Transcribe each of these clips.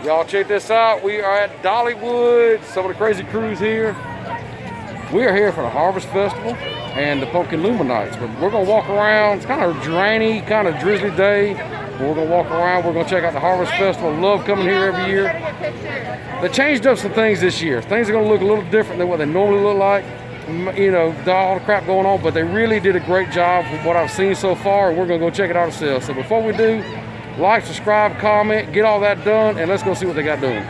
Y'all check this out. We are at Dollywood. Some of the crazy crews here. We are here for the Harvest Festival and the Pumpkin Luminights. But we're gonna walk around. It's kind of a drainy, kind of drizzly day. But we're gonna walk around. We're gonna check out the Harvest Festival. Love coming here every year. They changed up some things this year. Things are gonna look a little different than what they normally look like. You know, all the crap going on, but they really did a great job with what I've seen so far, and we're gonna go check it out ourselves. So before we do, like, subscribe, comment, get all that done, and let's go see what they got doing.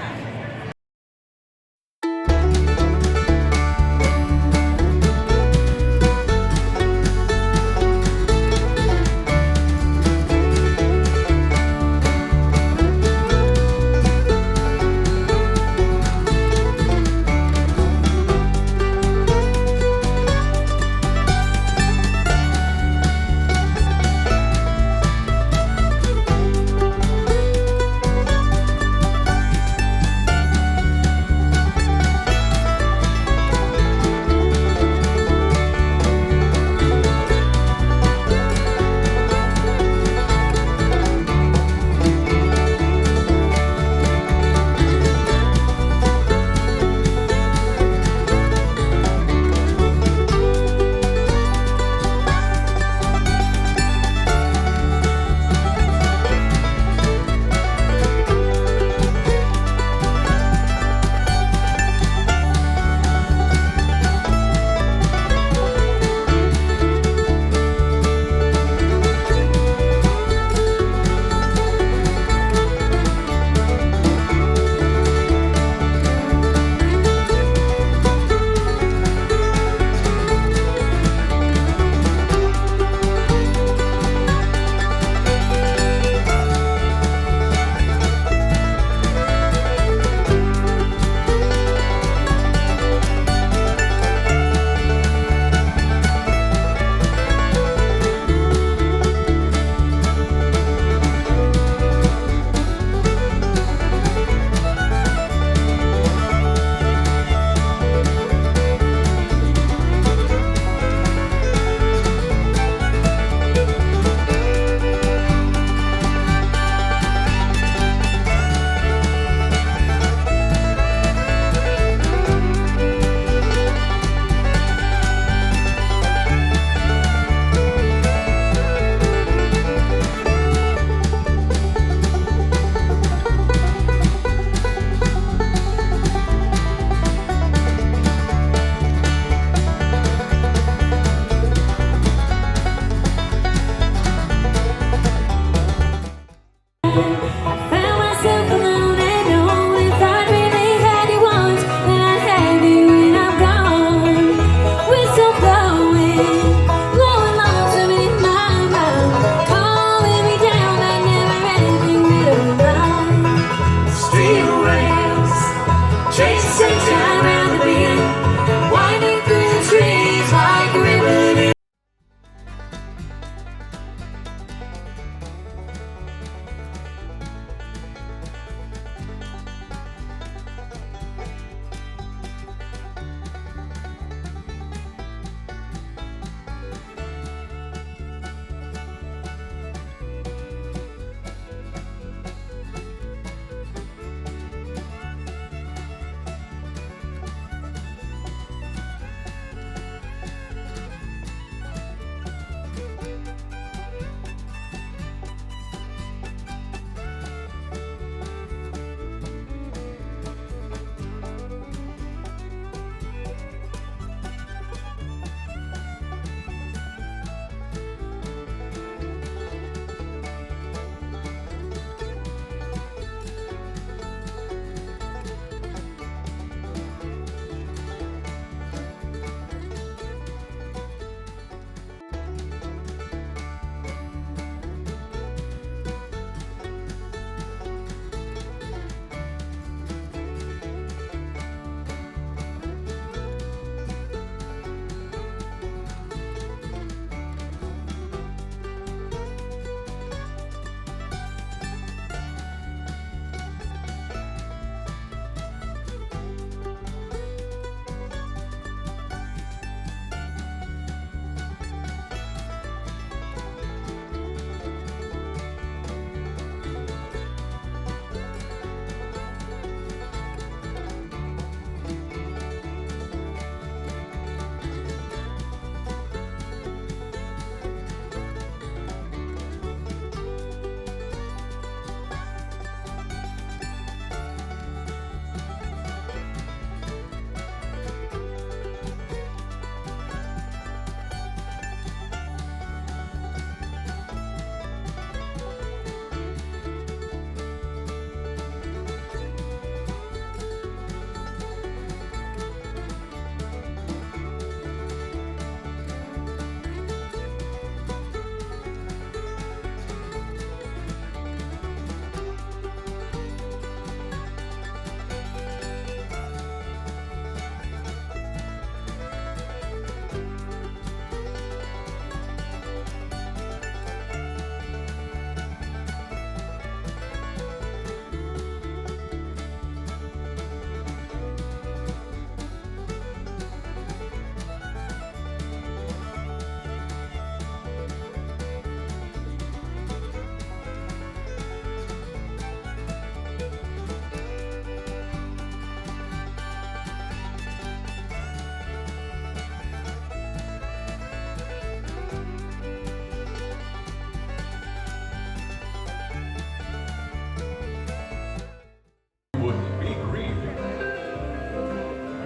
wouldn't be grieving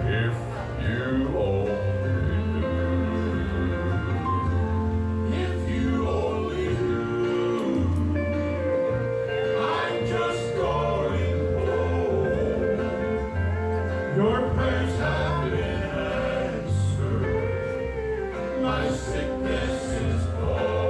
if you only knew. If you only knew, I'm just going home. Your prayers have been answered. My sickness is gone.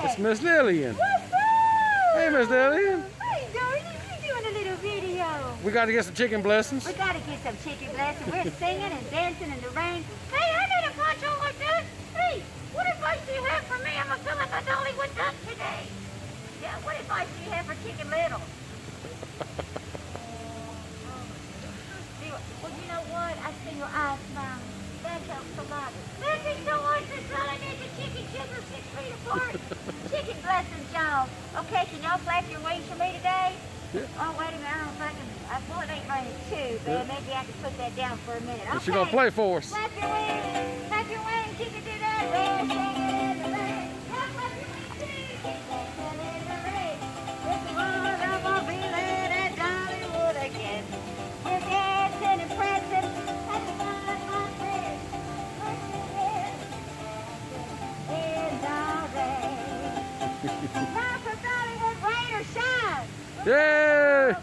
It's Miss Lillian. What's up? Hey, Miss Lillian. Hey, Dory, you doing a little video. We got to get some chicken blessings. We gotta get some chicken blessings. We're singing and dancing in the rain. Hey, I need a poncho like that. Hey, what advice do you have for me? I'm gonna fill up my Dollywood duck today. Yeah, what advice do you have for Chicken Little? Well, you know what? I see your eyes smiling. That helps a lot. Thank you so much for part. Chicken blessings, y'all. Okay, can y'all flap your wings for me today? Yeah. Oh, wait a minute. I don't think well, it ain't raining too, but Yeah. maybe I can put that down for a minute. And Okay. she's gonna play for us. Flap your wings. Flap your wings. You can do that. Red, red, red. Flap your wings too. This is what I'm gonna be there at Dollywood again. We're dancing and prancing. That's the fun, my friends. In the rain. Now for Dollywood, rain or shine. Yay!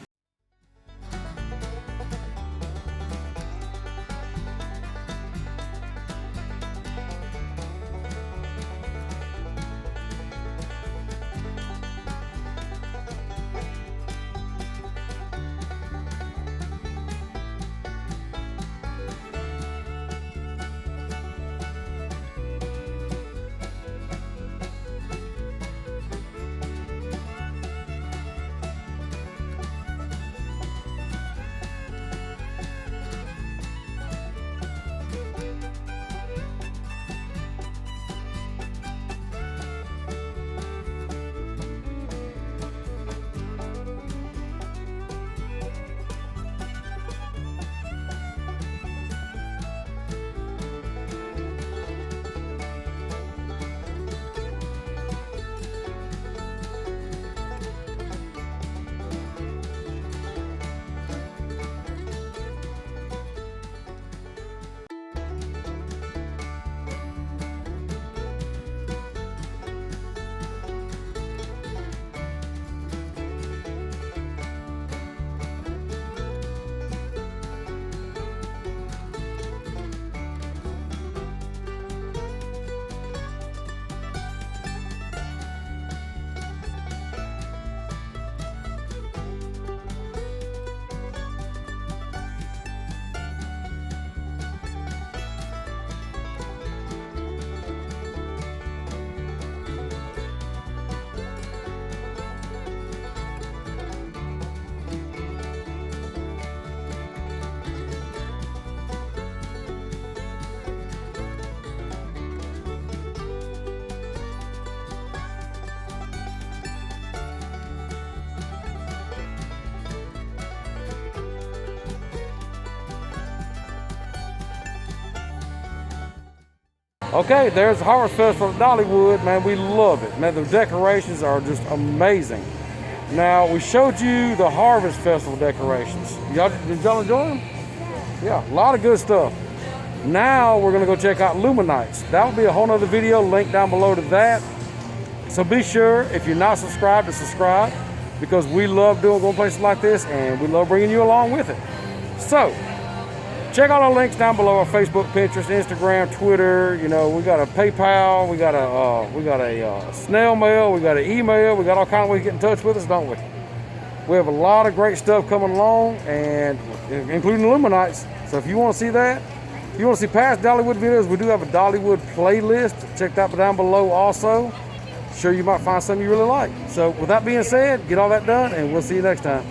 Okay, there's the Harvest Festival at Dollywood, man. We love it, man. The decorations are just amazing. Now, we showed you the Harvest Festival decorations. Did y'all enjoy them? Yeah, a lot of good stuff. Now, we're gonna go check out Luminights. That'll be a whole nother video, link down below to that. So be sure, if you're not subscribed, to subscribe, because we love going places like this, and we love bringing you along with it. So, check out our links down below: our Facebook, Pinterest, Instagram, Twitter. You know, we got a PayPal, we got a snail mail, we got an email, we got all kinds of ways to get in touch with us, don't we? We have a lot of great stuff coming along, and including the Luminights. So if you want to see that, if you want to see past Dollywood videos, we do have a Dollywood playlist. Check that down below also. Sure, you might find something you really like. So with that being said, get all that done, and we'll see you next time.